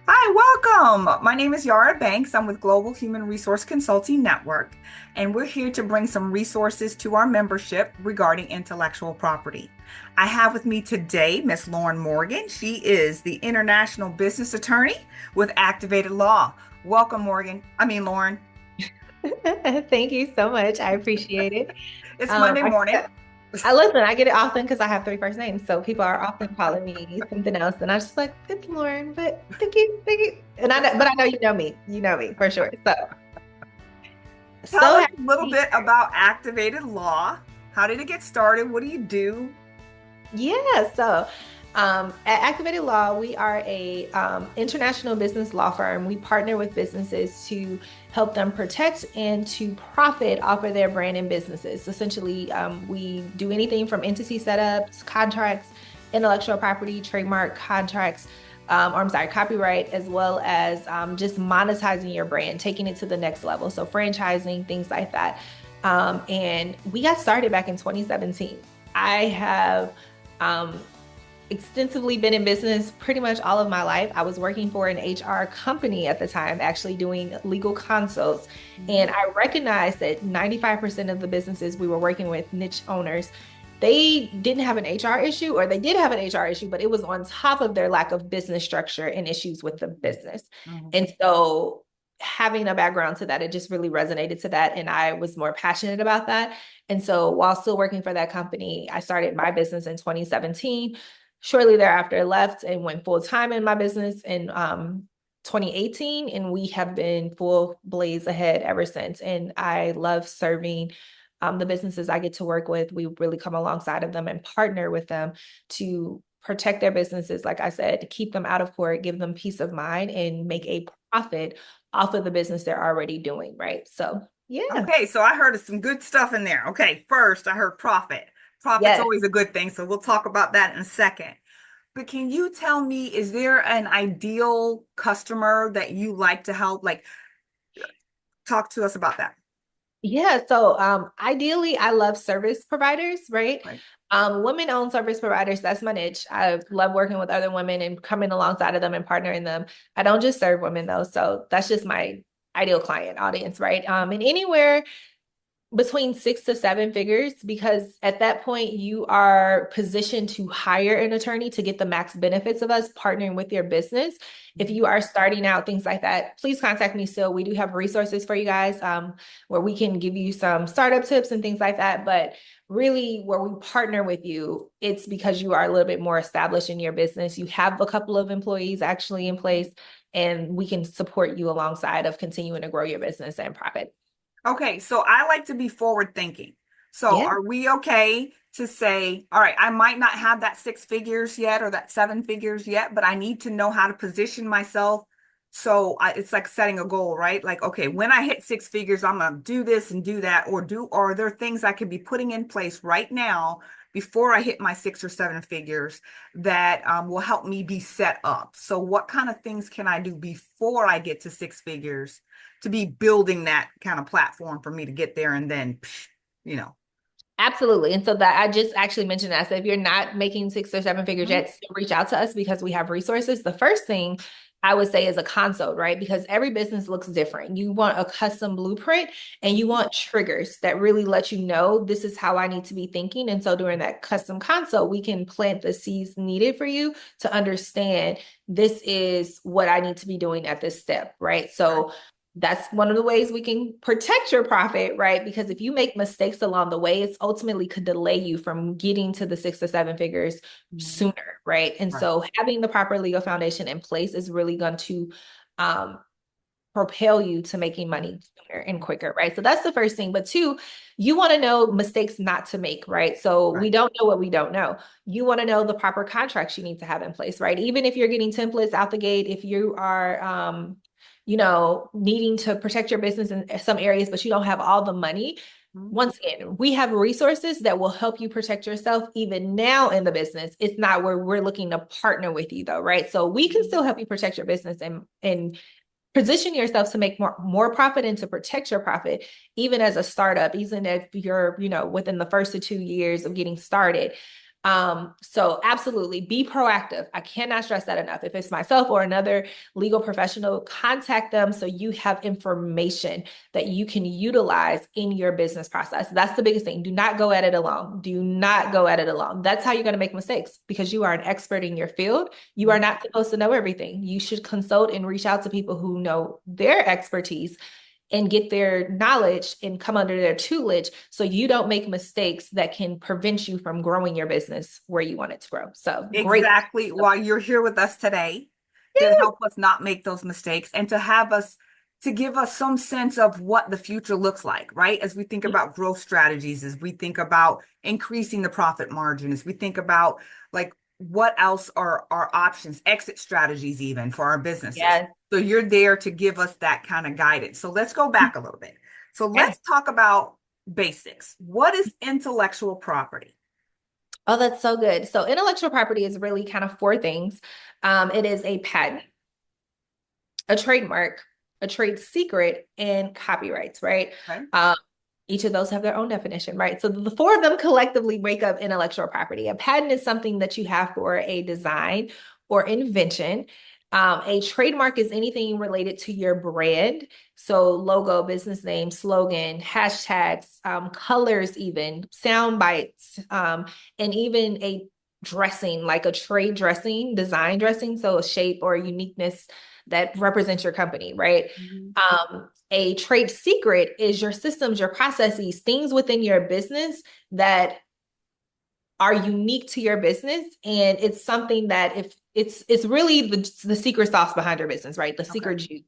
Hi, welcome. My name is Yara Banks. I'm with Global Human Resource Consulting Network, and we're here to bring some resources to our membership regarding intellectual property. I have with me today Miss Lauren Morgan. She is the International Business Attorney with Activated Law. Welcome, Lauren. Thank you so much. I appreciate it. It's Monday morning. I listen, I get it often because I have three first names. So people are often calling me something else. And I was just like, it's Lauren, but thank you. And but I know you know me for sure. Tell So us happy a to little be bit here. about Activated Law. How did it get started? What do you do? At Activated Law, we are a international business law firm. We partner with businesses to help them protect and to profit off of their brand and businesses. Essentially, we do anything from entity setups, contracts, intellectual property, trademark contracts, copyright, as well as just monetizing your brand, taking it to the next level. So franchising, things like that. And we got started back in 2017. I have um, extensively been in business pretty much all of my life. I was working for an HR company at the time, actually doing legal consults. And I recognized that 95% of the businesses we were working with, niche owners, they didn't have an HR issue, or they did have an HR issue, but it was on top of their lack of business structure and issues with the business. Mhm. And so having a background to that, it just really resonated to that. And I was more passionate about that. And so while still working for that company, I started my business in 2017. Shortly thereafter, I left and went full time in my business in 2018, and we have been full blaze ahead ever since. And I love serving the businesses I get to work with. We really come alongside of them and partner with them to protect their businesses, like I said, to keep them out of court, give them peace of mind, and make a profit off of the business they're already doing, right? So, yeah. Okay, so I heard some good stuff in there. Okay, first I heard profit. Profit's Yes. always a good thing, so we'll talk about that in a second. But can you tell me, is there an ideal customer that you like to help? Like, talk to us about that. Ideally, I love service providers, right? Right. Women-owned service providers, that's my niche. I love working with other women and coming alongside of them and partnering them. I don't just serve women though, so that's just my ideal client audience, right? And anywhere between 6 to 7 figures, because at that point you are positioned to hire an attorney to get the max benefits of us partnering with your business. If Mhm. you are starting out, things like that, please contact me still. We do have resources for you guys, where we can give you some startup tips and things like that. But really, where we partner with you, it's because you are a little bit more established in your business. You have a couple of employees actually in place, and we can support you alongside of continuing to grow your business and profit. Okay, so I like to be forward thinking. So Yeah. are we okay to say, all right, I might not have that 6 figures yet or that 7 figures yet, but I need to know how to position myself. So it's like setting a goal, right? Like, okay, when I hit 6 figures, I'm gonna do this and do that, or are there things I could be putting in place right now before I hit my 6 or 7 figures that will help me be set up? So what kind of things can I do before I get to 6 figures to be building that kind of platform for me to get there and then, you know. Absolutely. And so that I just actually mentioned that. So if you're not making 6 or 7 figures Mhm. yet, still reach out to us because we have resources. The first thing I would say is a consult, right? Because every business looks different. You want a custom blueprint and you want triggers that really let you know this is how I need to be thinking. And so during that custom consult, we can plant the seeds needed for you to understand this is what I need to be doing at this step, right? Right. So that's one of the ways we can protect your profit, right? Because if you make mistakes along the way, it's ultimately could delay you from getting to the 6 to 7 figures Mhm. sooner, right? And Right. so having the proper legal foundation in place is really going to um, propel you to making money sooner and quicker, right? So that's the first thing. But two, you want to know mistakes not to make, right? So we Right. don't know what we don't know. You want to know the proper contracts you need to have in place, right? Even if you're getting templates out the gate, if you are, needing to protect your business in some areas, but you don't have all the money. Mhm. Once again, we have resources that will help you protect yourself even now in the business. It's not where we're looking to partner with you though, right? So we can Mhm. still help you protect your business and position yourself to make more profit and to protect your profit, even as a startup, even if you're, within the first 2 years of getting started. So absolutely be proactive. I cannot stress that enough. If it's myself or another legal professional, contact them so you have information that you can utilize in your business process. That's the biggest thing. Do not go at it alone. Do not go at it alone. That's how you're going to make mistakes, because you are an expert in your field. You are not supposed to know everything. You should consult and reach out to people who know their expertise and get their knowledge and come under their tutelage, so you don't make mistakes that can prevent you from growing your business where you want it to grow. So great. Exactly why you're here with us today, to help us not make those mistakes and to give us some sense of what the future looks like, right? As we think about growth strategies, as we think about increasing the profit margin, as we think about like what else are our options, exit strategies even for our businesses. Yes. So you're there to give us that kind of guidance. So let's go back a little bit. So Okay. let's talk about basics. What is intellectual property? Oh, that's so good. So intellectual property is really kind of four things. It is a patent, a trademark, a trade secret, and copyrights, right? Okay. Each of those have their own definition, right? So the four of them collectively make up intellectual property. A patent is something that you have for a design or invention. A trademark is anything related to your brand. So logo, business name, slogan, hashtags, colors, even sound bites, and even a dressing, like a trade dressing, design dressing. So a shape or a uniqueness that represents your company, right? Mhm. A trade secret is your systems, your processes, things within your business that are unique to your business. And it's something that, if it's really the secret sauce behind your business, right? The Okay. secret juice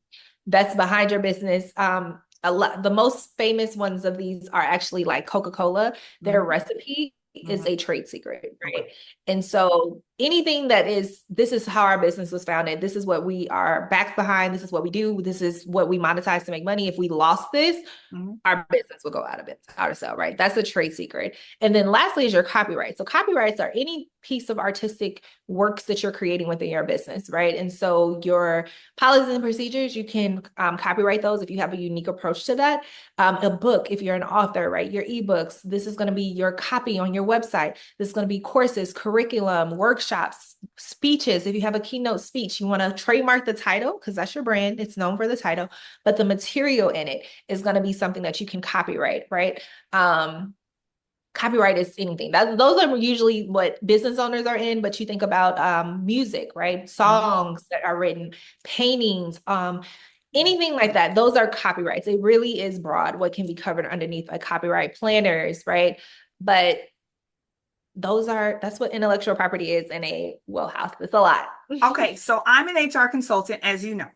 that's behind your business. The most famous ones of these are actually like Coca-Cola. Their Mhm. recipe is Mhm. a trade secret, Okay. right? And so anything that this is how our business was founded. This is what we are backed behind. This is what we do. This is what we monetize to make money. If we lost this, Mhm. our business will go out of sale, right? That's a trade secret. And then lastly is your copyright. So copyrights are any piece of artistic works that you're creating within your business, right? And so your policies and procedures, you can copyright those if you have a unique approach to that. A book, if you're an author, right? Your ebooks, this is going to be your copy on your website. This is going to be courses, curriculum, workshops, speeches. If you have a keynote speech, you want to trademark the title because that's your brand. It's known for the title, but the material in it is going to be something that you can copyright, right? Copyright is anything. Those are usually what business owners are in, but you think about music, right? Mhm. Songs that are written, paintings, anything like that. Those are copyrights. It really is broad what can be covered underneath a copyright, planners, right? But that's what intellectual property is in a wheelhouse. It's a lot. Okay, so I'm an HR consultant, as you know.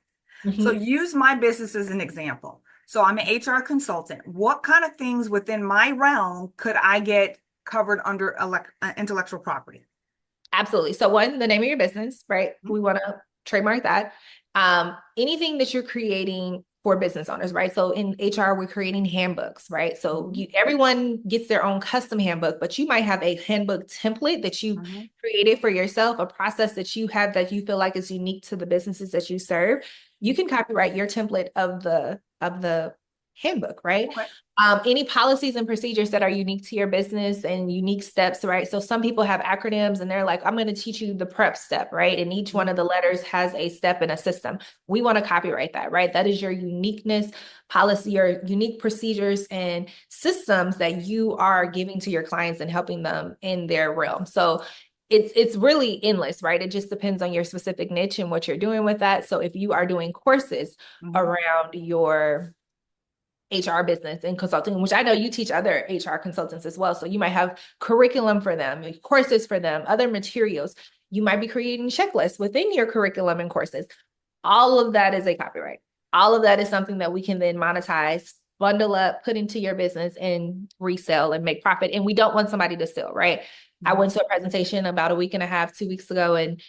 So Mhm. use my business as an example. So I'm an HR consultant. What kind of things within my realm could I get covered under intellectual property? Absolutely. So one, the name of your business, right? Mhm. We want to trademark that. Anything that you're creating for business owners, right? So in HR, we're creating handbooks, right? So Mhm. everyone gets their own custom handbook, but you might have a handbook template that you Mhm. created for yourself, a process that you have that you feel like is unique to the businesses that you serve. You can copyright your template of the handbook, right? Okay. Any policies and procedures that are unique to your business and unique steps, right? So some people have acronyms and they're like, I'm going to teach you the prep step, right? And each one Mhm. of the letters has a step and a system. We want to copyright that, right? That is your uniqueness, policy, your unique procedures and systems that you are giving to your clients and helping them in their realm. So it's really endless, right? It just depends on your specific niche and what you're doing with that. So if you are doing courses Mhm. around your HR business and consulting, which I know you teach other HR consultants as well. So you might have curriculum for them, courses for them, other materials. You might be creating checklists within your curriculum and courses. All of that is a copyright. All of that is something that we can then monetize, bundle up, put into your business and resell and make profit. And we don't want somebody to steal, right? I Mhm. went to a presentation about a week and a half, 2 weeks ago, and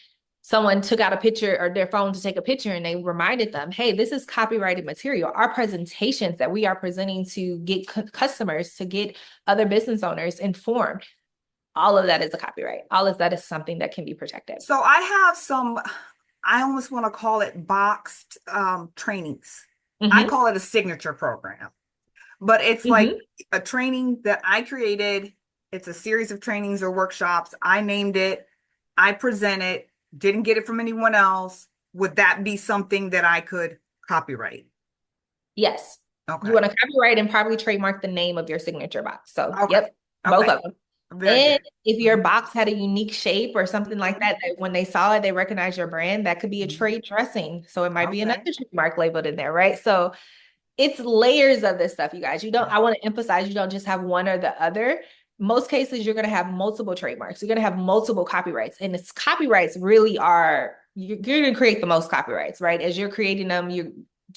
someone took out a picture or their phone to take a picture and they reminded them, hey, this is copyrighted material. Our presentations that we are presenting to get customers, to get other business owners informed, all of that is a copyright. All of that is something that can be protected. So I have some I almost want to call it boxed trainings. I Mm-hmm. call it a signature program, but it's like Mm-hmm. a training that I created. It's a series of trainings or workshops. I named it, I present it, didn't get it from anyone else. Would that be something that I could copyright? Yes. You Okay. want to copyright and probably trademark the name of your signature box. So, Okay. yep, both Okay. of them. Very And good. if your Mhm. box had a unique shape or something like Mhm. that, that when they saw it, they recognize your brand, that could be a Mhm. trade dressing. So it might be another Okay. trademark labeled in there, right? So it's layers of this stuff, you guys. You don't, Right. I want to emphasize you don't just have one or the other. Most cases, you're going to have multiple trademarks. You're going to have multiple copyrights. And it's copyrights really are, you're going to create the most copyrights, right? As you're creating them, you're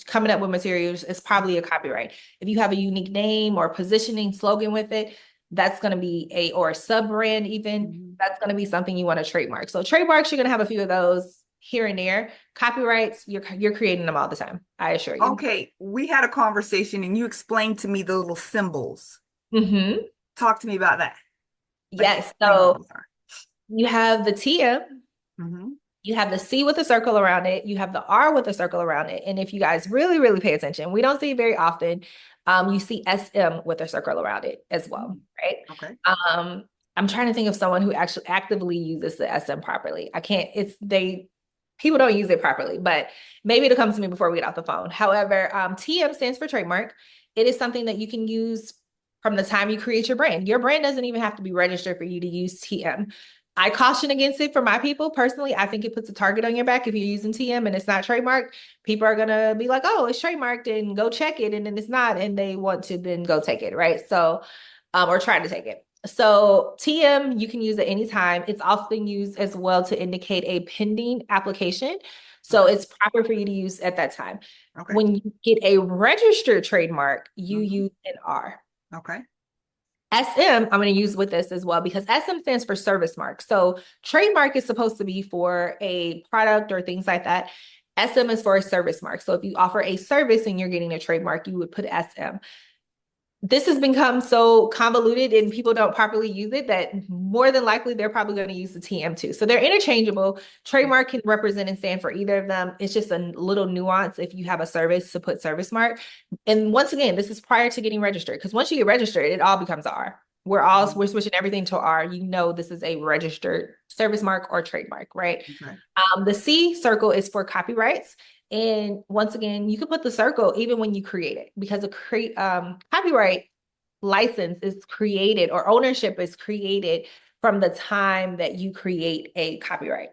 coming up with materials, it's probably a copyright. If you have a unique name or positioning slogan with it, that's going to be or a sub brand even, Mhm. that's going to be something you want to trademark. So trademarks, you're going to have a few of those here and there. Copyrights, you're creating them all the time. I assure you. Okay, we had a conversation and you explained to me the little symbols. Mm-hmm. Talk to me about that. Like Yes. explain what So those are. you have the TM, Hmm. you have the C with a circle around it, you have the R with a circle around it. And if you guys really, really pay attention, we don't see it very often. You see SM with a circle around it as well, right? Okay. Um, I'm trying to think of someone who actually actively uses the SM properly. I can't, people don't use it properly, but maybe it'll come to me before we get off the phone. However, TM stands for trademark. It is something that you can use from the time you create your brand. Your brand doesn't even have to be registered for you to use TM. I caution against it for my people personally. I think it puts a target on your back if you're using TM and it's not trademarked. People are gonna be like, "Oh, it's trademarked," and go check it, and then it's not, and they want to then go take it, right? So, or try to take it. So TM you can use at any time. It's often used as well to indicate a pending application. So Okay. it's proper for you to use at that time. Okay. When you get a registered trademark, you Hmm. use an R. Okay. SM, I'm going to use with this as well because SM stands for service mark. So trademark is supposed to be for a product or things like that. SM is for a service mark. So if you offer a service and you're getting a trademark, you would put SM. This has become so convoluted and people don't properly use it that more than likely they're probably going to use the TM too. So they're interchangeable. Trademark can represent and stand for either of them. It's just a little nuance if you have a service to put service mark. And once again, this is prior to getting registered because once you get registered, it all becomes R. We're switching everything to R. You know this is a registered service mark or trademark, right? Okay. The C circle is for copyrights. And once again, you can put the circle even when you create it because copyright license is created or ownership is created from the time that you create a copyright,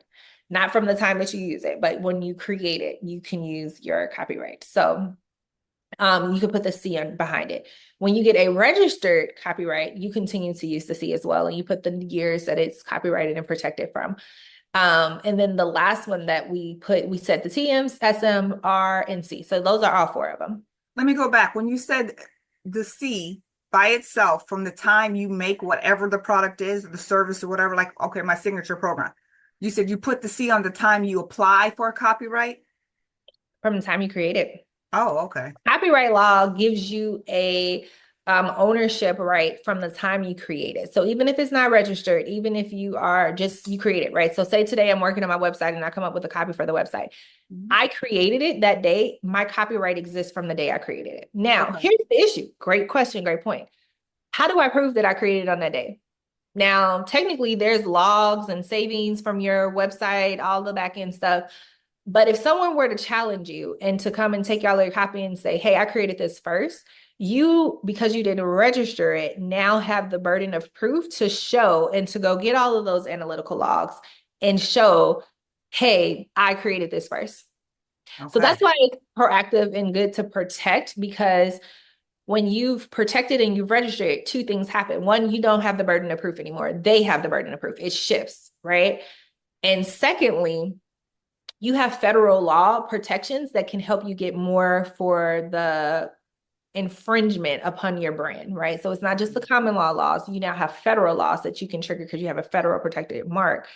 not from the time that you use it, but when you create it, you can use your copyright. So you can put the C on behind it. When you get a registered copyright, you continue to use the C as well, and you put the years that it's copyrighted and protected from. And then the last one that we said the TMs, SM, R, and C. So those are all four of them. Let me go back. When you said the C by itself, from the time you make whatever the product is, the service or whatever, like, okay, my signature program, you said you put the C on the time you apply for a copyright? From the time you create it. Oh, okay. Copyright law gives you a ownership right from the time you create it. So even if it's not registered, even if you are just you create it, right? So say today I'm working on my website and I come up with a copy for the website. Mhm. I created it that day. My copyright exists from the day I created it. Now, Okay. here's the issue. Great question, great point. How do I prove that I created it on that day? Now, technically, there's logs and savings from your website, all the back end stuff. But if someone were to challenge you and to come and take y'all your copy and say, hey, I created this first, you, because you didn't register it, now have the burden of proof to show and to go get all of those analytical logs and show, hey, I created this first. So Okay. that's why it's proactive and good to protect because when you've protected and you've registered it, two things happen. One, you don't have the burden of proof anymore. They have the burden of proof. It shifts, right? And secondly, you have federal law protections that can help you get more for the infringement upon your brand, right? So it's not just the common law laws. You now have federal laws that you can trigger because you have a federal protected mark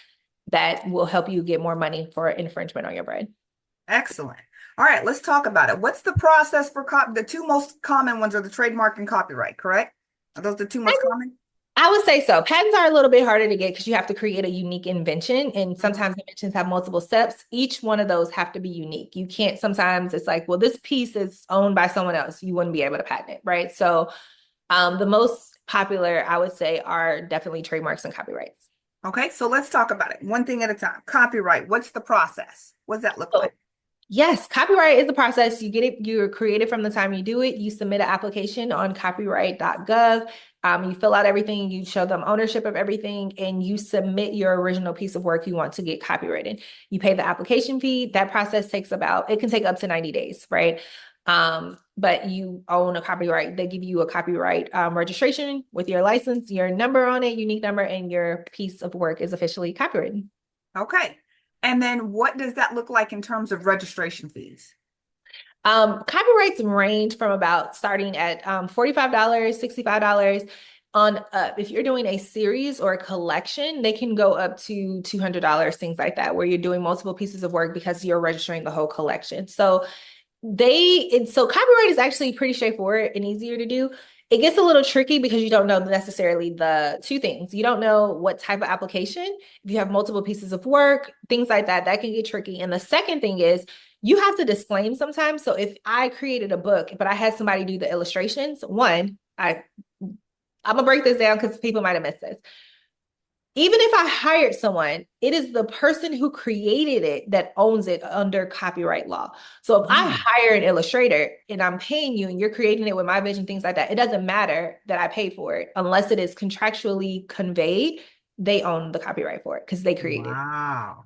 that will help you get more money for infringement on your brand. Excellent. All right, let's talk about it. What's the process for the two most common ones are the trademark and copyright, correct? Are those the two most common? I would say so. Patents are a little bit harder to get because you have to create a unique invention, and Mhm. sometimes inventions have multiple steps. Each one of those have to be unique. You can't, sometimes it's like, well, this piece is owned by someone else. You wouldn't be able to patent it, right? So the most popular, I would say, are definitely trademarks and copyrights. Okay, so let's talk about it one thing at a time. Copyright, what's the process? What does that look like? So yes, copyright is the process. You get it, you're created from the time you do it. You submit an application on copyright.gov. You fill out everything, you show them ownership of everything, and you submit your original piece of work you want to get copyrighted. You pay the application fee. That process takes about, it can take up to 90 days, right? But you own a copyright. They give you a copyright registration with your license, your number on it, unique number, and your piece of work is officially copyrighted. Okay. And then what does that look like in terms of registration fees? Copyrights range from about starting at $45, $65 on up. If you're doing a series or a collection, they can go up to $200, things like that, where you're doing multiple pieces of work because you're registering the whole collection. So copyright is actually pretty straightforward and easier to do. It gets a little tricky because you don't know necessarily the two things. You don't know what type of application, if you have multiple pieces of work, things like that, that can get tricky. And the second thing is you have to disclaim sometimes. So if I created a book, but I had somebody do the illustrations, I'm gonna break this down because people might have missed this. Even if I hired someone, it is the person who created it that owns it under copyright law. So if I Mm. hire an illustrator and I'm paying you and you're creating it with my vision, things like that, it doesn't matter that I pay for it unless it is contractually conveyed. They own the copyright for it because they created it. Wow.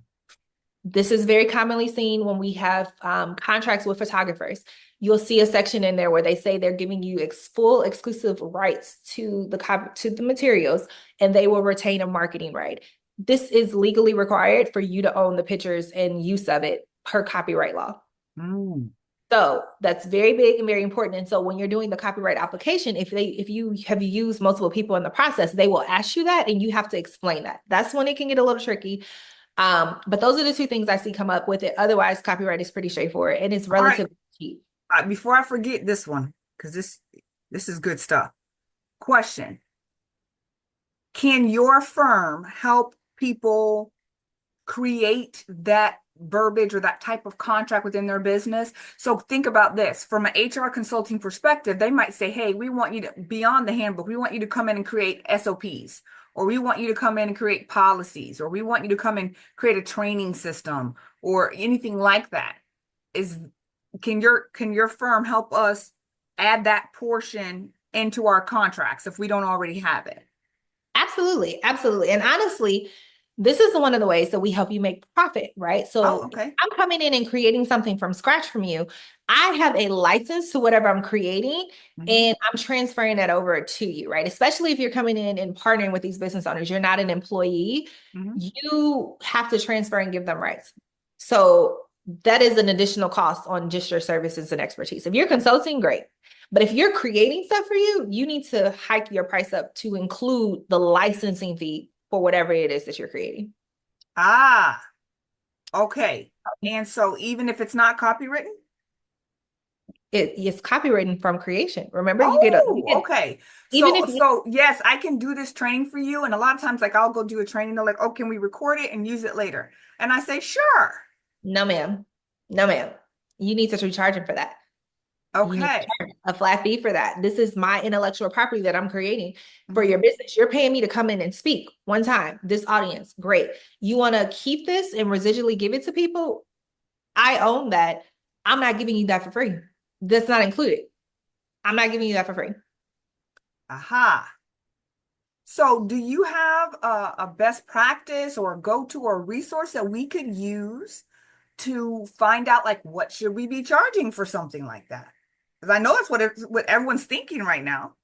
This is very commonly seen when we have contracts with photographers. You'll see a section in there where they say they're giving you full exclusive rights to the materials, and they will retain a marketing right. This is legally required for you to own the pictures and use of it per copyright law. Mm. So that's very big and very important. And so when you're doing the copyright application, if you have used multiple people in the process, they will ask you that, and you have to explain that. That's when it can get a little tricky. But those are the two things I see come up with it. Otherwise, copyright is pretty straightforward and it's All right. relatively cheap. Before I forget this one, because this is good stuff. Question: can your firm help people create that verbiage or that type of contract within their business? So think about this from an HR consulting perspective. They might say, hey, we want you to, beyond the handbook, we want you to come in and create SOPs, or we want you to come in and create policies, or we want you to come and create a training system or anything like that. Is can your firm help us add that portion into our contracts if we don't already have it? Absolutely, absolutely. And honestly, this is one of the ways that we help you make profit, right? Oh, So okay. I'm coming in and creating something from scratch from you. I have a license to whatever I'm creating, Hmm. and I'm transferring that over to you, right? Especially if you're coming in and partnering with these business owners, you're not an employee. Hmm. You have to transfer and give them rights. So that is an additional cost on just your services and expertise. If you're consulting, great. But if you're creating stuff for you, you need to hike your price up to include the licensing fee for whatever it is that you're creating. Ah, okay. And so even if it's not copywritten? It's copywritten from creation. Remember, you Oh, get okay. even So if you so yes, I can do this training for you. And a lot of times, like I'll go do a training, they're like, oh, can we record it and use it later? And I say, sure. no, ma'am, no, ma'am. You need to be charging for that. You need to Okay. charge a flat fee for that. This is my intellectual property that I'm creating for Hmm. your business. You're paying me to come in and speak one time. This audience, great. You want to keep this and residually give it to people? I own that. I'm not giving you that for free. That's not included. I'm not giving you that for free. Aha. So do you have a best practice or a go-to or resource that we could use to find out like what should we be charging for something like that? Because I know that's what everyone's thinking right now.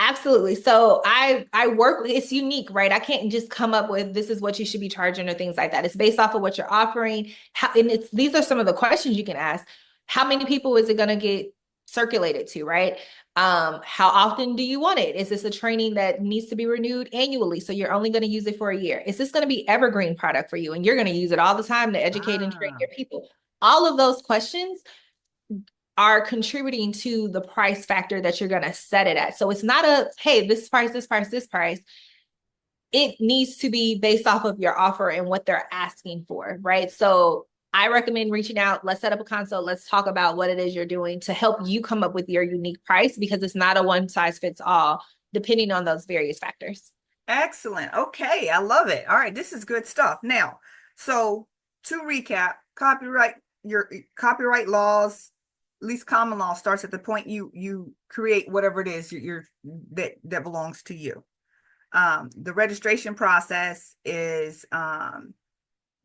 Absolutely. So I work, it's unique, right? I can't just come up with this is what you should be charging or things like that. It's based off of what you're offering. And it's these are some of the questions you can ask. How many people is it going to get circulated to, right? How often do you want it? Is this a training that needs to be renewed annually? So you're only going to use it for a year. Is this going to be evergreen product for you? And you're going to use it all the time to educate and train Ah, your people. All of those questions are contributing to the price factor that you're going to set it at. So it's not a, hey, this price, this price, this price. It needs to be based off of your offer and what they're asking for, right? So I recommend reaching out. Let's set up a consult. Let's talk about what it is you're doing to help you come up with your unique price, because it's not a one size fits all, depending on those various factors. Excellent. Okay, I love it. All right, this is good stuff. Now, so to recap, your copyright laws, at least common law, starts at the point you create whatever it is that belongs to you. The registration process is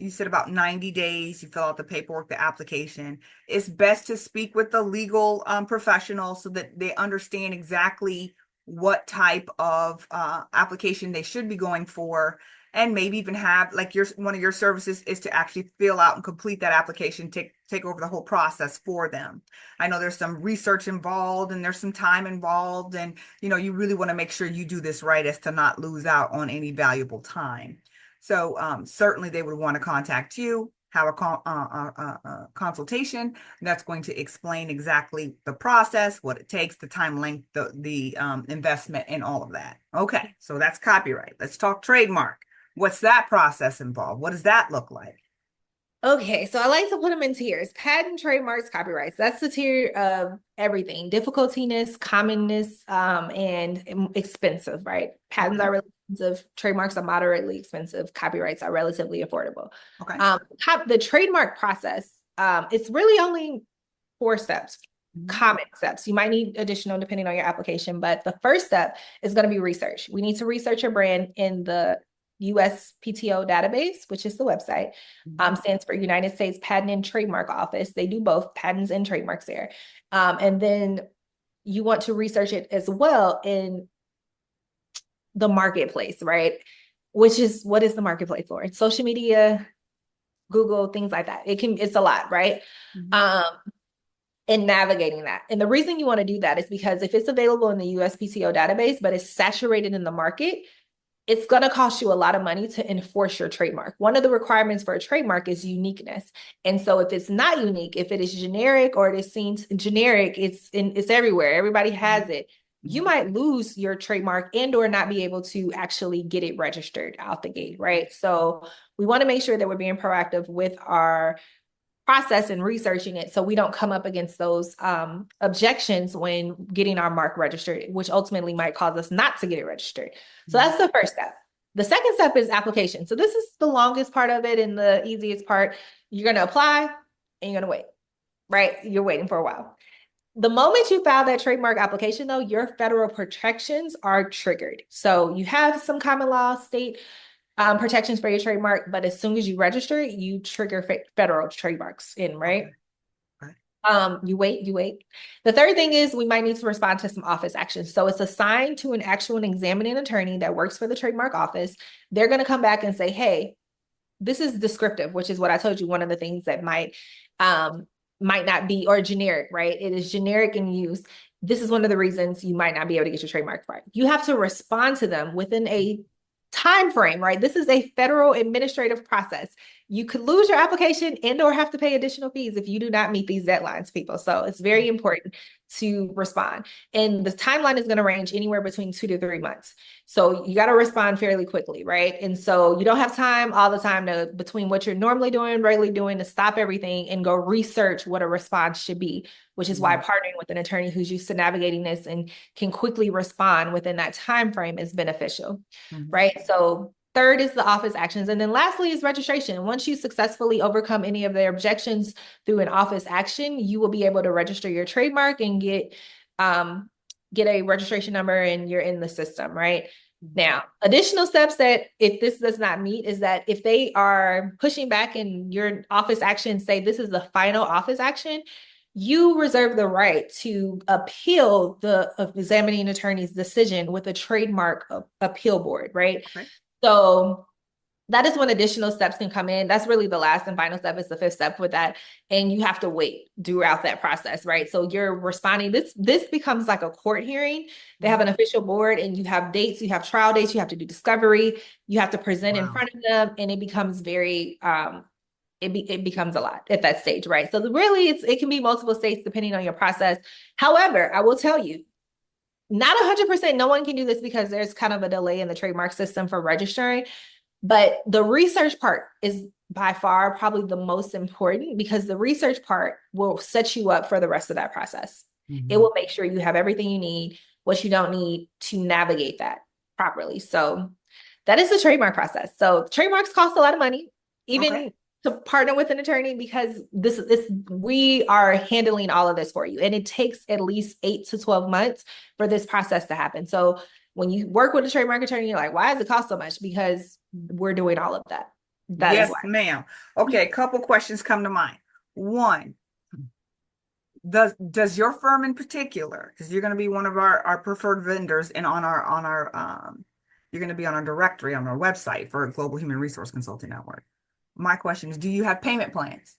you said about 90 days. You fill out the paperwork, the application. It's best to speak with the legal professional so that they understand exactly what type of application they should be going for, and maybe even have like one of your services is to actually fill out and complete that application, take over the whole process for them. I know there's some research involved and there's some time involved, and you really want to make sure you do this right as to not lose out on any valuable time. So certainly they would want to contact you, have a consultation that's going to explain exactly the process, what it takes, the time length, the investment, and all of that. Okay, so that's copyright. Let's talk trademark. What's that process involved? What does that look like? Okay, so I like to put them in tiers: patent, trademarks, copyrights. That's the tier of everything: difficultiness, commonness, and expensive, right? Patents Okay. are really expensive, trademarks are moderately expensive, copyrights are relatively affordable. Okay. The trademark process, it's really only 4 steps, Mhm. common steps. You might need additional depending on your application, but the first step is going to be research. We need to research your brand in the USPTO database, which is the website. Mhm. Stands for United States Patent and Trademark Office. They do both patents and trademarks there. And then you want to research it as well in the marketplace, right? Which is, what is the marketplace for? It's social media, Google, things like that. It's a lot, right? Mhm. Um, and navigating that. And the reason you want to do that is because if it's available in the USPTO database, but it's saturated in the market, it's going to cost you a lot of money to enforce your trademark. One of the requirements for a trademark is uniqueness. And so if it's not unique, if it is generic or it is seen generic, it's everywhere. Everybody has Mhm. it. You Mhm. might lose your trademark and or not be able to actually get it registered out the gate, right? So we want to make sure that we're being proactive with our process and researching it so we don't come up against those objections when getting our mark registered, which ultimately might cause us not to get it registered. So Mhm. that's the first step. The second step is application. So this is the longest part of it and the easiest part. You're going to apply and you're going to wait, right? You're waiting for a while. The moment you file that trademark application, though, your federal protections are triggered. So you have some common law state protections for your trademark, but as soon as you register, you trigger federal trademarks in, Okay. right? Okay. You wait. The third thing is we might need to respond to some office actions. So it's assigned to an actual and examining attorney that works for the trademark office. They're going to come back and say, hey, this is descriptive, which is what I told you, one of the things that might not be, or generic, right? It is generic in use. This is one of the reasons you might not be able to get your trademark right. You have to respond to them within a time frame, right? This is a federal administrative process. You could lose your application and or have to pay additional fees if you do not meet these deadlines, people. So it's very important to respond. And the timeline is going to range anywhere between 2 to 3 months. So you got to respond fairly quickly, right? And so you don't have time all the time to, between what you're normally doing, regularly doing, to stop everything and go research what a response should be, which is why Mhm. partnering with an attorney who's used to navigating this and can quickly respond within that time frame is beneficial, Mhm. right? So third is the office actions. And then lastly is registration. Once you successfully overcome any of their objections through an office action, you will be able to register your trademark and um, get a registration number and you're in the system, right? Mhm. Now, additional steps that if this does not meet is that if they are pushing back and your office action say this is the final office action, you reserve the right to appeal the examining attorney's decision with a trademark appeal board, right? Okay. So that is when additional steps can come in. That's really the last and final step, is the fifth step with that. And you have to wait throughout that process, right? So you're responding. This becomes like a court hearing. They have Mhm. an official board and you have dates, you have trial dates, you have to do discovery, you have to present in Wow. front of them, and it becomes very it becomes a lot at that stage, right? So really, it can be multiple states depending on your process. However, I will tell you, not 100%, no one can do this because there's kind of a delay in the trademark system for registering. But the research part is by far probably the most important because the research part will set you up for the rest of that process. It Mm-hmm. will make sure you have everything you need, what you don't need to navigate that properly. So that is the trademark process. So trademarks cost a lot of money, Okay. even to partner with an attorney because this we are handling all of this for you. And it takes at least 8 to 12 months for this process to happen. So when you work with a trademark attorney, you're like, why does it cost so much? Because we're doing all of that. That is Yes, why. ma'am. Okay, a couple questions come to mind. One, does your firm in particular, because you're going to be one of our preferred vendors and on our you're going to be on our directory on our website for Global Human Resource Consulting Network. My question is, do you have payment plans?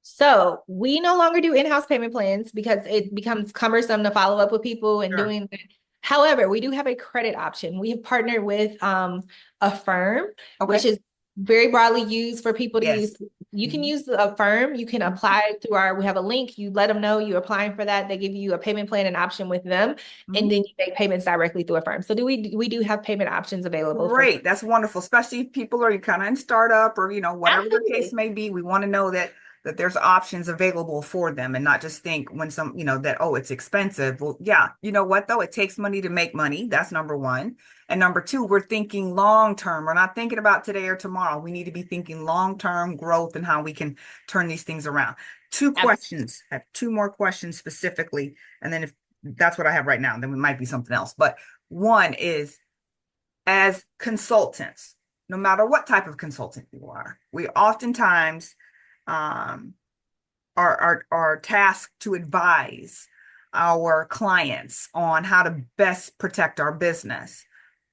So we no longer do in-house payment plans because it becomes cumbersome to follow up with people and Sure. doing that. However, we do have a credit option. We have partnered with a firm, which Okay. is very broadly used for people to use. Yes. You can Mhm. use a firm. You can Mhm. apply through we have a link. You let them know you're applying for that. They give you a payment plan and option with them, and Mhm. then you make payments directly through a firm. So we do have payment options available for. Great. That's wonderful. Especially if people are kind of in startup or, whatever the case Absolutely. may be. We want to know that there's options available for them and not just think when that, oh, it's expensive. Well, yeah, you know what though? It takes money to make money. That's number one. And number two, we're thinking long term. We're not thinking about today or tomorrow. We need to be thinking long term growth and how we can turn these things around. Two Absolutely. questions. I have two more questions specifically. And then if that's what I have right now, then it might be something else. But one is, as consultants, no matter what type of consultant you are, we oftentimes um, are tasked to advise our clients on how to best protect our business.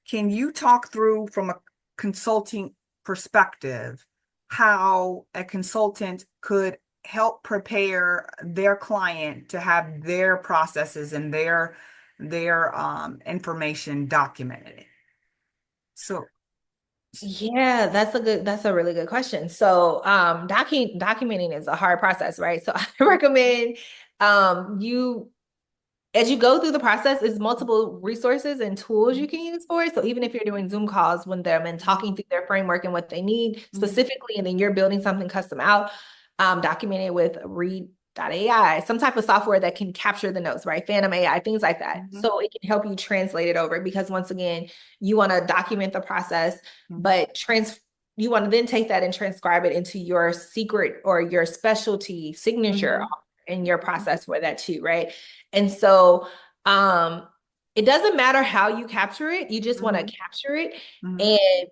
Can you talk through from a consulting perspective how a consultant could help prepare their client to have their processes and their information documented? So, Yeah, that's a really good question. So, documenting is a hard process, right? So I recommend you as you go through the process, is multiple resources and tools you can use for it. So even if you're doing Zoom calls with them and talking through their framework and what they need mhm, specifically, and then you're building something custom out, document it with read.ai, some type of software that can capture the notes, right? Phantom AI, things like that. mhm, So it can help you translate it over because once again, you want to document the process, mhm, but you want to then take that and transcribe it into your secret or your specialty signature mhm, in your process for that too, right? And so um it doesn't matter how you capture it, you just want to mhm, capture it. mhm, And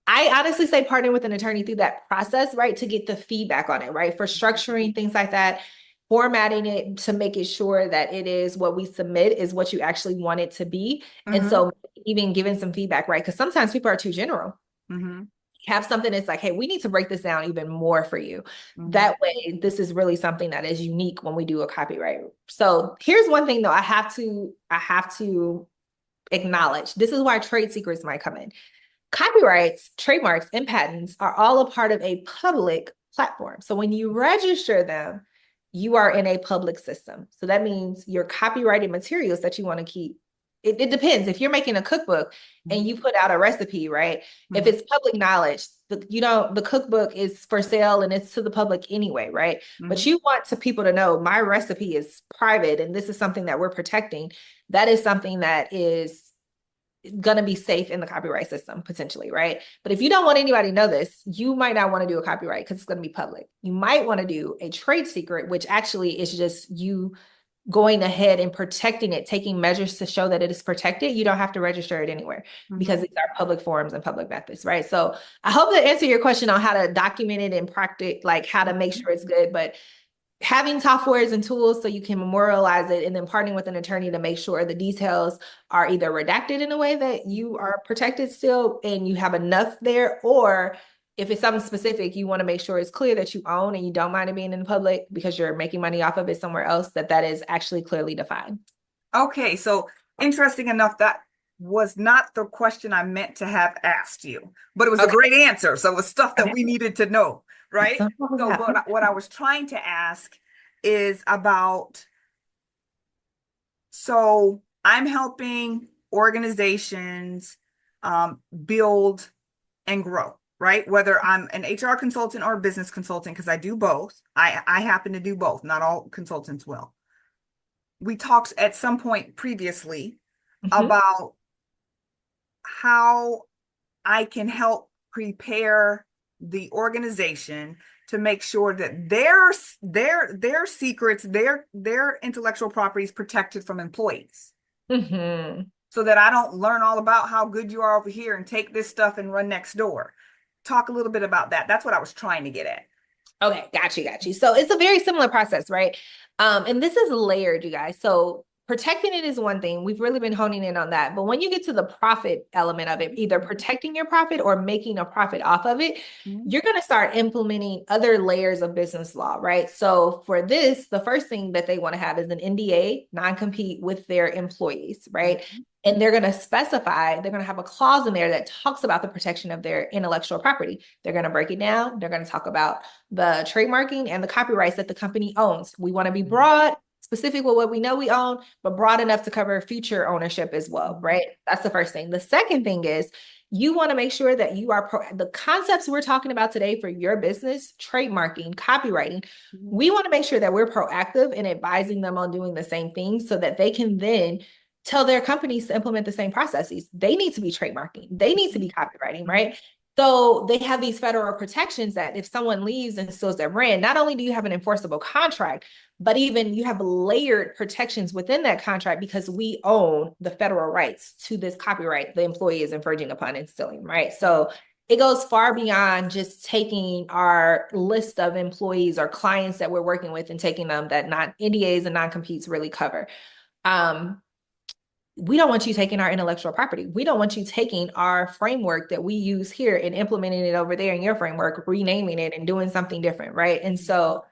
I honestly say partner with an attorney through that process, right? To get the feedback on it, right? For structuring things like that, formatting it to make it sure that it is what we submit is what you actually want it to be. And mhm, so even giving some feedback, right? Because sometimes people are too general. mhm, Have something that's like, hey, we need to break this down even more for you. mhm. That way, this is really something that is unique when we do a copyright. So here's one thing though, I have to acknowledge. This is why trade secrets might come in. Copyrights, trademarks, and patents are all a part of a public platform. So when you register them, you are in a public system. So that means your copyrighted materials that you want to keep. It depends. If you're making a cookbook and you put out a recipe, right? If Mhm, it's public knowledge, the cookbook is for sale and it's to the public anyway, right? But mhm, you want to people to know my recipe is private and this is something that we're protecting. That is something that is going to be safe in the copyright system potentially, right? But if you don't want anybody to know this, you might not want to do a copyright because it's going to be public. You might want to do a trade secret, which actually is just you going ahead and protecting it, taking measures to show that it is protected. You don't have to register it anywhere because mhm, these are public forums and public methods, right? So I hope that answer your question on how to document it and practice, like how to make mhm, sure it's good. But having softwares and tools so you can memorialize it and then partnering with an attorney to make sure the details are either redacted in a way that you are protected still and you have enough there, or if it's something specific, you want to make sure it's clear that you own and you don't mind it being in the public because you're making money off of it somewhere else, that is actually clearly defined. Okay, so interesting enough that was not the question I meant to have asked you, but it was a Okay. great answer. So it was stuff that Okay. we needed to know, right? So what So, happened? but what I was trying to ask is about, so I'm helping organizations build and grow, right? Whether I'm an HR consultant or a business consultant, because I do both. I happen to do both. Not all consultants will. We talked at some point previously Mhm. about how I can help prepare the organization to make sure that their secrets, their intellectual property is protected from employees. Mhm. So that I don't learn all about how good you are over here and take this stuff and run next door. Talk a little bit about that. That's what I was trying to get at. Okay, got you, got you. So it's a very similar process, right? And this is layered, you guys. So protecting it is one thing. We've really been honing in on that. But when you get to the profit element of it, either protecting your profit or making a profit off of it, Mhm. you're going to start implementing other layers of business law, right? So for this, the first thing that they want to have is an NDA, non-compete with their employees, right? Mhm. And they're going to specify, they're going to have a clause in there that talks about the protection of their intellectual property. They're going to break it down. They're going to talk about the trademarking and the copyrights that the company owns. We want to be broad, specific with what we know we own, but broad enough to cover future ownership as well, Mhm. right? That's the first thing. The second thing is you want to make sure that you are the concepts we're talking about today for your business, trademarking, copywriting. Mhm. We want to make sure that we're proactive in advising them on doing the same things so that they can then tell their companies to implement the same processes. They need to be trademarking, they need to be copywriting, Mhm. right? So they have these federal protections that if someone leaves and steals their brand, not only do you have an enforceable contract, but even you have layered protections within that contract because we own the federal rights to this copyright the employee is infringing upon and stealing, right? So it goes far beyond just taking our list of employees or clients that we're working with and taking them that not NDAs and non-competes really cover. Um, we don't want you taking our intellectual property. We don't want you taking our framework that we use here and implementing it over there in your framework, renaming it and doing something different, right? And so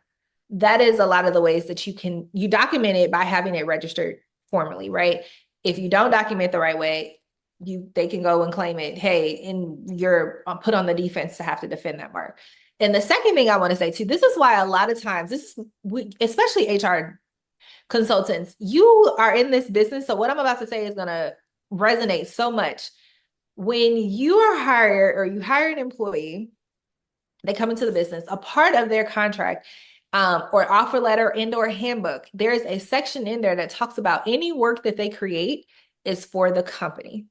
that is a lot of the ways that you document it by having it registered formally, right? If you don't document the right way, they can go and claim it, hey, and you're put on the defense to have to defend that mark. And the second thing I want to say too, this is why a lot of times especially HR consultants, you are in this business. So what I'm about to say is going to resonate so much. When you are hired or you hire an employee, they come into the business, a part of their contract or offer letter and or handbook, there's a section in there that talks about any work that they create is for the company.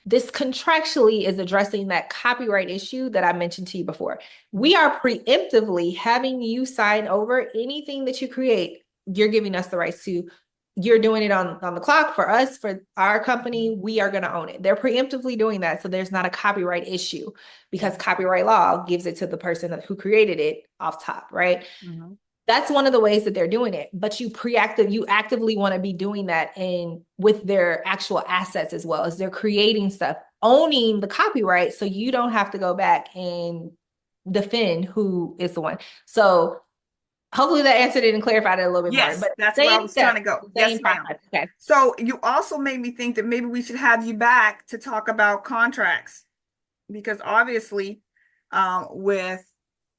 This contractually is addressing that copyright issue that I mentioned to you before. We are preemptively having you sign over anything that you create. You're giving us the rights to, you're doing it on the clock for us, for our company, we are going to own it. They're preemptively doing that. So there's not a copyright issue because copyright law gives it to the person who created it off top, right? Mhm. That's one of the ways that they're doing it. But you actively want to be doing that in with their actual assets as well as they're creating stuff, owning the copyright so you don't have to go back and defend who is the one. So hopefully that answered it and clarified it a little bit more. Yes, But that's where I same was trying to steps, go. same Yes, ma'am. process. Okay. So you also made me think that maybe we should have you back to talk about contracts because obviously, with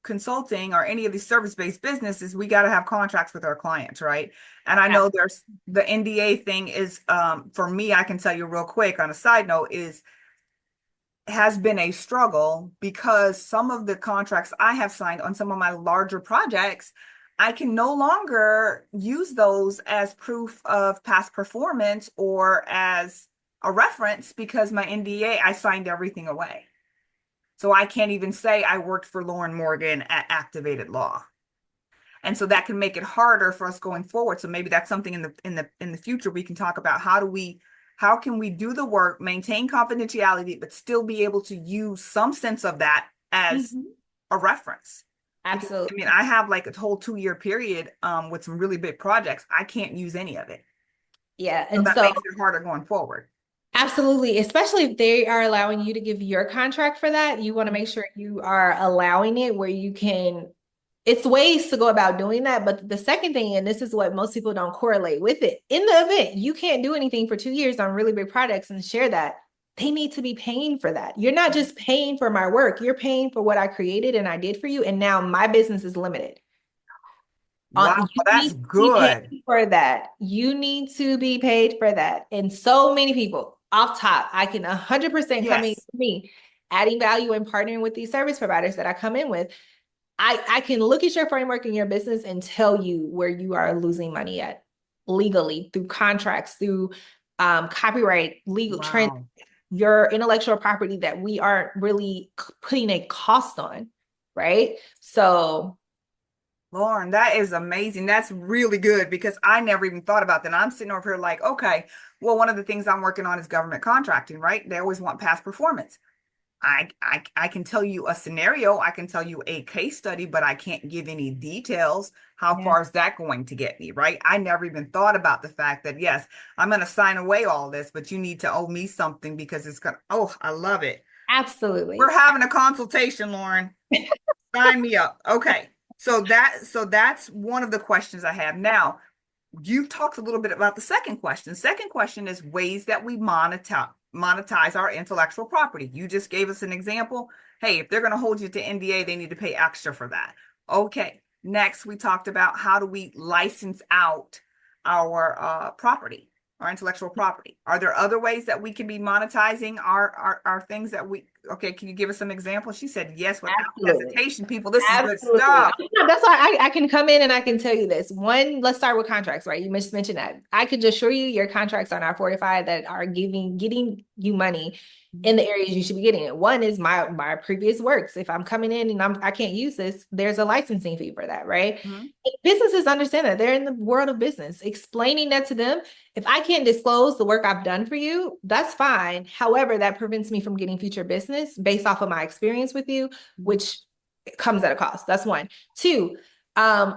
consulting or any of these service-based businesses, we got to have contracts with our clients, right? And I know there's the NDA thing is, for me, I can tell you real quick on a side note, is has been a struggle because some of the contracts I have signed on some of my larger projects, I can no longer use those as proof of past performance or as a reference because my NDA, I signed everything away. So I can't even say I worked for Lauren Morgan at Activated Law. And so that can make it harder for us going forward. So maybe that's something in the future we can talk about. How can we do the work, maintain confidentiality, but still be able to use some sense of that as Mhm. a reference? Because I mean, Absolutely. I have like a whole 2 year period with some really big projects. I can't use any of it. Yeah. So And that so makes it harder going forward. absolutely, especially if they are allowing you to give your contract for that, you want to make sure you are allowing it where you can It's ways to go about doing that. But the second thing, and this is what most people don't correlate with it, in the event you can't do anything for 2 years on really big products and share that, they need to be paying for that. You're not just paying for my work, you're paying for what I created and I did for you. And now my business is limited. Wow, You that's need to be paid good. for that. You need to be paid for that. And so many people off top, I can 100% come in Yes. for me, adding value and partnering with these service providers that I come in with. I can look at your framework in your business and tell you where you are losing money at legally through contracts, through copyright, legal trend, Wow. your intellectual property that we aren't really putting a cost on, right? So Lauren, that is amazing. That's really good because I never even thought about that. I'm sitting over here like, okay, well, one of the things I'm working on is government contracting, right? They always want past performance. I can tell you a scenario, I can tell you a case study, but I can't give any details. How yeah, far is that going to get me, right? I never even thought about the fact that yes, I'm going to sign away all this, but you need to owe me something because it's going to, oh, I love it. We're absolutely. having a consultation, Lauren. Sign me up. Okay. So that's one of the questions I have. Now, you've talked a little bit about the second question. The second question is ways that we monetize our intellectual property. You just gave us an example. Hey, if they're going to hold you to NDA, they need to pay extra for that. Okay. Next, we talked about how do we license out our property, our intellectual property. Are there other ways that we can be monetizing our things that we, okay, can you give us some examples? She said yes without Absolutely. hesitation. People, this is good Absolutely. stuff. That's why I can come in and I can tell you this. One, let's start with contracts, right? You just mentioned that. I could assure you your contracts are not fortified that are getting you money in the areas you should be getting it. One is my previous works. If I'm coming in and I can't use this, there's a licensing fee for that, right? Mm-hmm. And businesses understand that. They're in the world of business. Explaining that to them, if I can't disclose the work I've done for you, that's fine. However, that prevents me from getting future business based off of my experience with you, which comes at a cost. That's one. Two,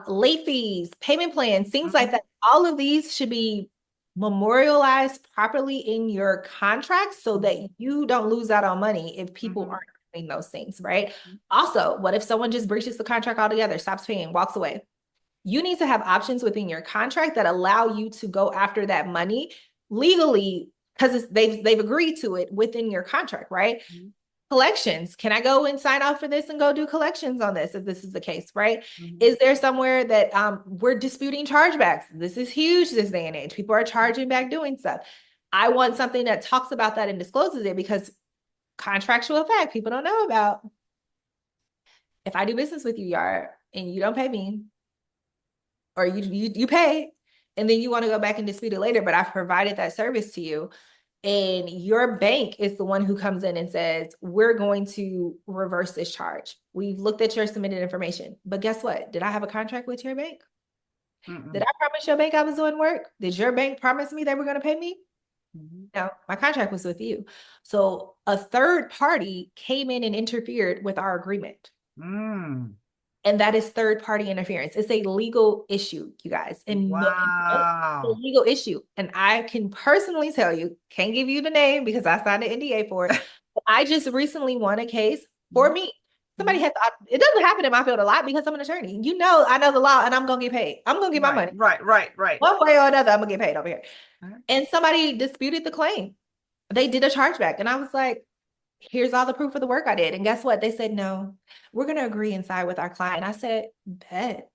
late fees, payment plans, things like Mm-hmm. that. All of these should be memorialized properly in your contract so that you don't lose out on money if people Mm-hmm. aren't doing those things, right? Also, what if someone just breaches the contract altogether, stops paying, walks away? You need to have options within your contract that allow you to go after that money legally because they've agreed to it within your contract, right? Mm-hmm. Collections. Can I go and sign off for this and go do collections on this if this is the case, right? Mm-hmm. Is there somewhere that we're disputing chargebacks? This is huge this day and age. People are charging back doing stuff. I want something that talks about that and discloses it because contractual fact people don't know about. If I do business with you, Yara, and you don't pay me, or you pay, and then you want to go back and dispute it later, but I've provided that service to you, and your bank is the one who comes in and says, we're going to reverse this charge. We've looked at your submitted information. But guess what? Did I have a contract with your bank? Did Mm-mm. I promise your bank I was doing work? Did your bank promise me they were going to pay me? Mhm. No, my contract was with you. So a third party came in and interfered with our agreement. Mm. And that is third party interference. It's a legal issue, you guys. And no, it's a Wow. legal issue. And I can personally tell you, can't give you the name because I signed an NDA for it. But I just recently won a case for Mhm. me. Somebody Mhm. had thought it doesn't happen in my field a lot because I'm an attorney. You know, I know the law and I'm gonna get paid. I'm gonna get my Right, money. right, right, right. One way or another, I'm gonna get paid over here. Uh-huh. And somebody disputed the claim. They did a chargeback. And I was like, here's all the proof of the work I did. And guess what? They said, no, we're going to agree inside with our client. I said, bet.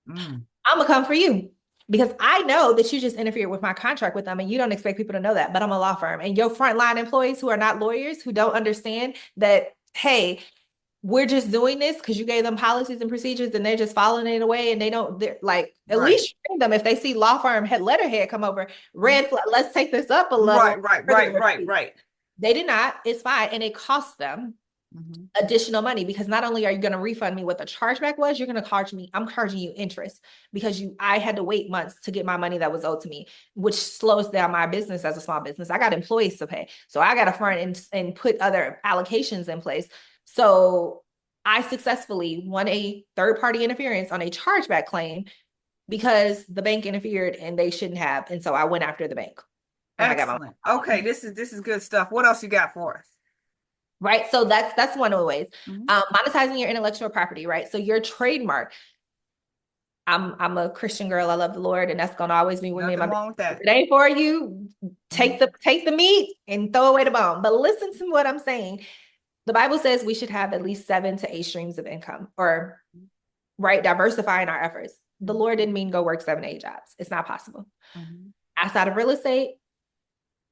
Mm. I'm going to come for you because I know that you just interfered with my contract with them and you don't expect people to know that. But I'm a law firm. And your frontline employees who are not lawyers, who don't understand that, hey, we're just doing this because you gave them policies and procedures and they're just following it away and they don't, they're like, at Right. least train them if they see law firm head letterhead come over, red flag, let's take this up a Right, level right, for the right, right, review. right. They did not. It's fine. And it costs them Mhm. additional money because not only are you going to refund me what the chargeback was, you're going to charge me, I'm charging you interest because I had to wait months to get my money that was owed to me, which slows down my business as a small business. I got employees to pay. So I got to front and put other allocations in place. So I successfully won a third party interference on a chargeback claim because the bank interfered and they shouldn't have. And so I went after the bank and I got my Excellent. Okay, money. this is good stuff. What else you got for us? right? So that's one of the ways. Mhm. Monetizing your intellectual property, right? So your trademark. I'm a Christian girl. I love the Lord, and that's gonna always be with me in my Nothing business. wrong with If that. it ain't for you, Mhm. take the meat and throw away the bone. But listen to what I'm saying. The Bible says we should have at least 7 to 8 streams of income, or right, diversifying our efforts. The Mhm. Lord didn't mean go work 7 to 8 jobs. It's not possible. Mhm. Outside of real estate,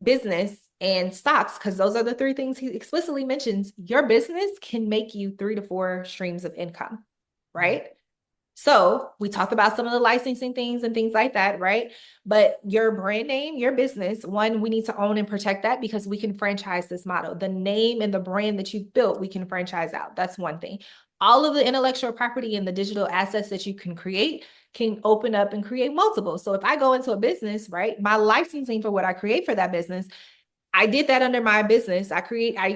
business, and stocks, because those are the three things he explicitly mentions, your business can make you 3 to 4 streams of income, Mhm. right? So we talked about some of the licensing things and things like that, right? But your brand name, your business, one, we need to own and protect that because we can franchise this model. The name and the brand that you've built, we can franchise out. That's one thing. All of the intellectual property and the digital assets that you can create can open up and create multiple. So if I go into a business, right, my licensing for what I create for that business, I did that under my business. I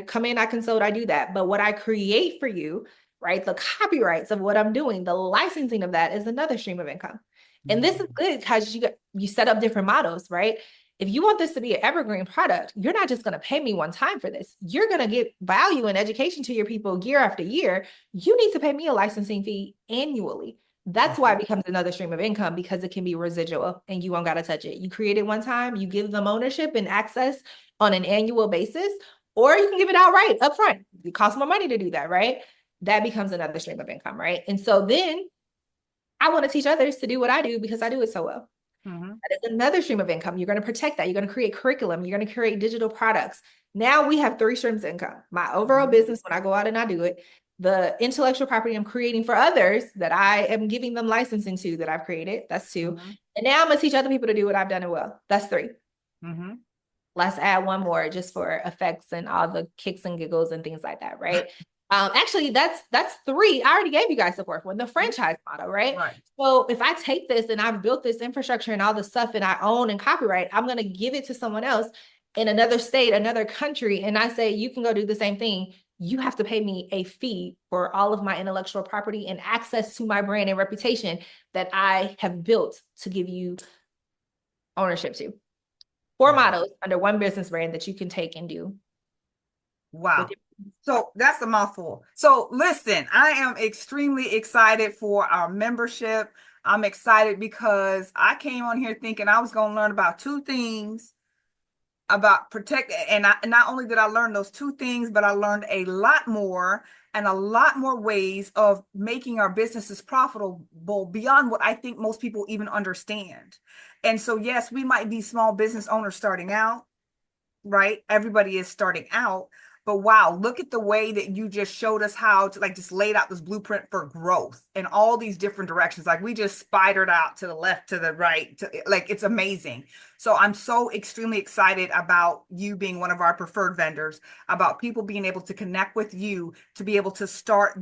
come in, I consult, I do that. But what I create for you, right? The copyrights of what I'm doing, the licensing of that is another stream of income. And this is Mhm. good because you set up different models, right? If you want this to be an evergreen product, you're not just going to pay me one time for this. You're going to get value and education to your people year after year. You need to pay me a licensing fee annually. That's why it Mhm. becomes another stream of income because it can be residual and you won't got to touch it. You create it one time, you give them ownership and access on an annual basis, or you can give it outright up front. It costs more money to do that, right? That becomes another stream of income, right? And so then I want to teach others to do what I do because I do it so well. Mhm. That is another stream of income. You're going to protect that. You're going to create curriculum. You're going to create digital products. Now we have 3 streams of income. My overall Mhm. business, when I go out and I do it, the intellectual property I'm creating for others that I am giving them licensing to that I've created. That's 2. Mhm. And now I'm going to teach other people to do what I've done it well. That's 3. Mhm. Let's add one more just for effects and all the kicks and giggles and things like that, right? Actually, that's 3. I already gave you guys the 4th one, the franchise model, right? Right. So if I take this and I've built this infrastructure and all the stuff and I own and copyright, I'm gonna give it to someone else in another state, another country, and I say you can go do the same thing. You have to pay me a fee for all of my intellectual property and access to my brand and reputation that I have built to give you ownership to. 4 Wow. models under one business brand that you can take and do with Wow. your. So that's a mouthful. So listen, I am extremely excited for our membership. I'm excited because I came on here thinking I was going to learn about 2 things about protect, and not only did I learn those 2 things, but I learned a lot more and a lot more ways of making our businesses profitable beyond what I think most people even understand. And so yes, we might be small business owners starting out, right? Everybody is starting out. But wow, look at the way that you just showed us how to, like, just laid out this blueprint for growth in all these different directions. Like we just spidered out to the left, to the right, like it's amazing. So I'm so extremely excited about you being one of our preferred vendors, about people being able to connect with you to be able to start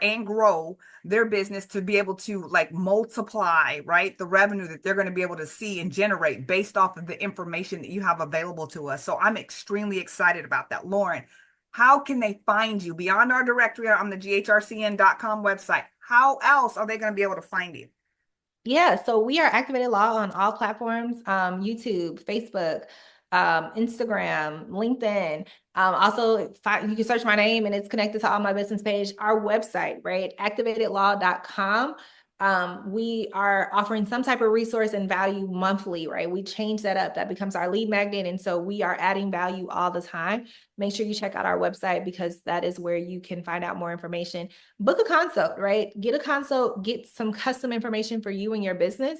and grow their business, to be able to like multiply, right, the revenue that they're going to be able to see and generate based off of the information that you have available to us. So I'm extremely excited about that. Lauren, how can they find you beyond our directory on the ghrcn.com website? How else are they going to be able to find you? Yeah, so we are Activated Law on all platforms, YouTube, Facebook, Instagram, LinkedIn. Also, you can search my name and it's connected to all my business page. Our website, right? activatedlaw.com. We are offering some type of resource and value monthly, right? We change that up. That becomes our lead magnet. And so we are adding value all the time. Make sure you check out our website because that is where you can find out more information. Book a consult, right? Get a consult, get some custom information for you and your business.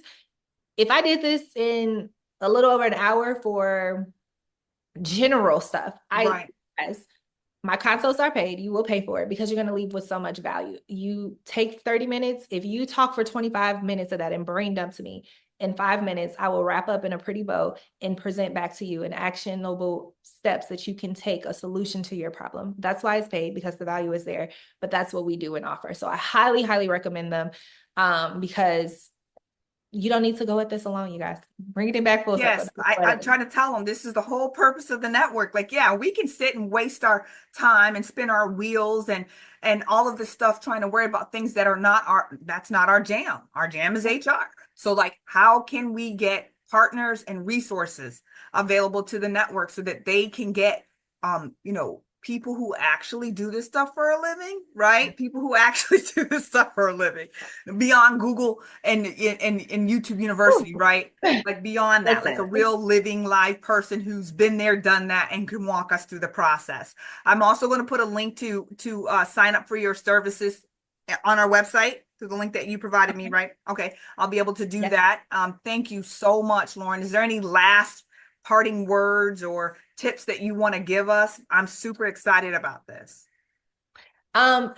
If I did this in a little over an hour for general stuff, Right. guys, my consults are paid. You will pay for it because you're going to leave with so much value. You take 30 minutes. If you talk for 25 minutes of that and brain dump to me, in 5 minutes, I will wrap up in a pretty bow and present back to you an actionable steps that you can take a solution to your problem. That's why it's paid because the value is there, but that's what we do and offer. So I highly, highly recommend them because you don't need to go at this alone, you guys. Bring it back full circle. Yes, I'm trying to tell them this is the whole purpose of the network. Like, yeah, we can sit and waste our time and spin our wheels and all of this stuff trying to worry about things that are not that's not our jam. Our jam is HR. So like, how can we get partners and resources available to the network so that they can get people who actually do this stuff for a living, right? People who actually do this stuff for a living, beyond Google and YouTube University, right? Like beyond that, like a Listen. real living live person who's been there, done that, and can walk us through the process. I'm also going to put a link to sign up for your services on our website through the link that you provided me, Okay. right? Okay, I'll be able to do Yes. that. Thank you so much, Lauren. Is there any last parting words or tips that you want to give us? I'm super excited about this.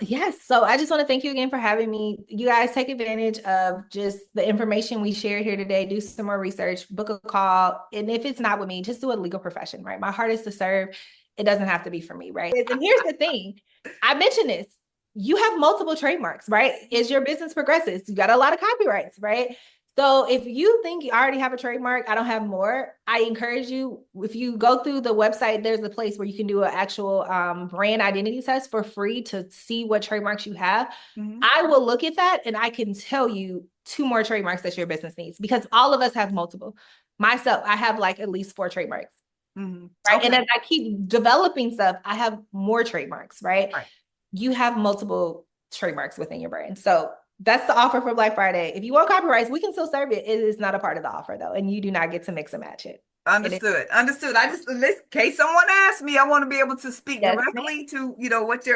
Yes. So I just want to thank you again for having me. You guys take advantage of just the information we shared here today. Do some more research, book a call. And if it's not with me, just do a legal profession, right? My heart is to serve. It doesn't have to be for me, right? And here's the thing. I mentioned this. You have multiple trademarks, right? As your business progresses, you got a lot of copyrights, right? So if you think you already have a trademark, I don't have more. I encourage you, if you go through the website, there's a place where you can do an actual brand identity test for free to see what trademarks you have. Mhm. I will look at that and I can tell you two more trademarks that your business needs because all of us have multiple. Myself, I have like at least four trademarks, Mhm. right? And Okay. as I keep developing stuff, I have more trademarks, right? Right. You have multiple trademarks within your brand. So that's the offer for Black Friday. If you want copyrights, we can still serve it. It is not a part of the offer though, and you do not get to mix and match it. It is Understood. Understood. I just, in case someone asks me, I want to be able to speak yes, ma'am. directly to,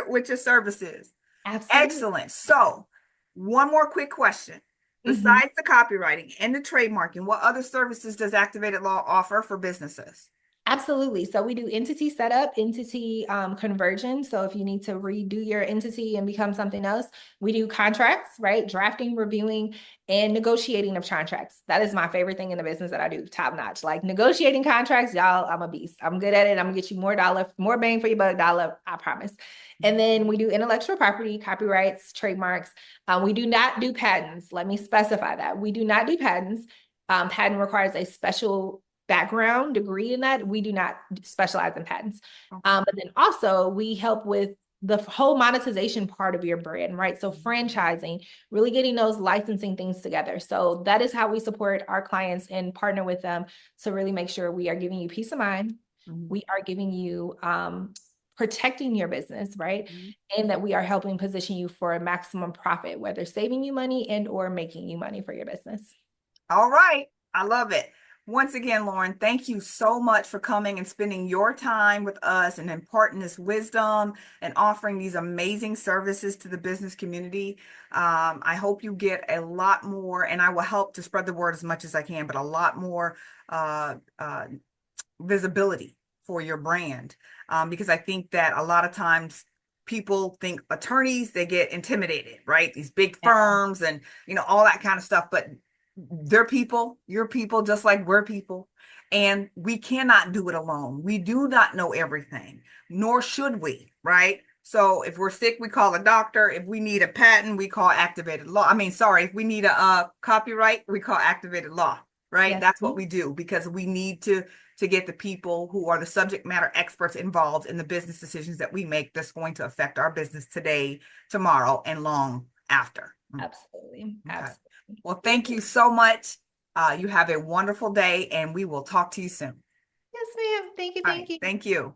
what your service is. Absolutely. Excellent. So, one more quick question. Mhm. Besides the copywriting and the trademarking, what other services does Activated Law offer for businesses? Absolutely. So we do entity setup, entity conversion. So if you need to redo your entity and become something else, we do contracts, right? Drafting, reviewing, and negotiating of contracts. That is my favorite thing in the business that I do, top notch. Like negotiating contracts, y'all, I'm a beast. I'm good at it. I'm gonna get you more dollar, more bang for your buck dollar, I promise. And then we do intellectual property, copyrights, trademarks. We do not do patents. Let me specify that. We do not do patents. Patent requires a special background degree in that. We do not specialize in patents. Okay. But then also we help with the whole monetization part of your brand, right? So franchising, really getting those licensing things together. So that is how we support our clients and partner with them to really make sure we are giving you peace of mind. Mhm. We are giving you protecting your business, right? Mhm. And that we are helping position you for a maximum profit, whether saving you money and or making you money for your business. All right. I love it. Once again, Lauren, thank you so much for coming and spending your time with us and imparting this wisdom and offering these amazing services to the business community. I hope you get a lot more, and I will help to spread the word as much as I can, but a lot more uh, uh, visibility for your brand. Because I think that a lot of times people think attorneys, they get intimidated, right? These big Yeah, firms and, all that kind of stuff. But they're people, you're people, just like we're people. And we cannot do it alone. We do not know everything, nor should we, right? So if we're sick, we call a doctor. If we need a patent, we call activated law. I mean, sorry, if we need a copyright, we call activated law, right? yes. That's what we do because we need to get the people who are the subject matter experts involved in the business decisions that we make that's going to affect our business today, tomorrow, and long after. Absolutely. Okay. Absolutely. Well, Thank thank you. you so much. You have a wonderful day, and we will talk to you soon. Yes, ma'am. Thank you. All Thank right. you. Thank you.